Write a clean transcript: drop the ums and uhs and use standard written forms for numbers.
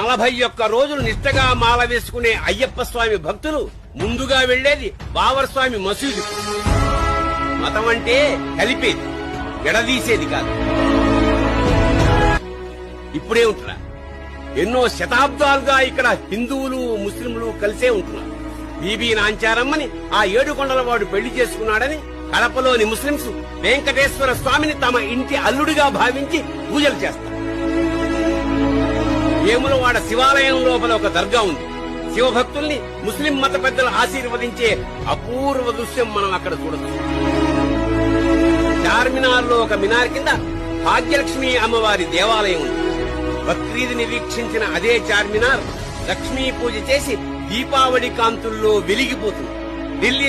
41 రోజులు నిష్టగా మాల వేసుకునే అయ్యప్ప స్వామి భక్తులు ముందుగా వెళ్లేది బావర్ స్వామి మసీదు. మతం అంటే కలిపేది, ఎడదీసేది కాదు. ఇప్పుడే ఉంటున్నా, ఎన్నో శతాబ్దాలుగా ఇక్కడ హిందువులు ముస్లింలు కలిసే ఉంటున్నారు. బీబీ నాంచారమ్మని ఆ 7 కొండలవాడు పెళ్లి చేసుకున్నాడని కడపలోని ముస్లింస్ వెంకటేశ్వర స్వామిని తమ ఇంటి అల్లుడిగా భావించి పూజలు చేస్తారు. వేములవాడ శివాలయం లోపల ఒక దర్గా ఉంది. శివభక్తుల్ని ముస్లిం మత పెద్దలు ఆశీర్వదించే అపూర్వ దృశ్యం మనం అక్కడ చూడొచ్చు. చార్మినార్ లో ఒక మినార్ కింద భాగ్యలక్ష్మి అమ్మవారి దేవాలయం ఉంది. బక్రీద్ని వీక్షించిన అదే చార్మినార్ లక్ష్మీ పూజ చేసి దీపావళి కాంతుల్లో వెలిగిపోతుంది. ఢిల్లీ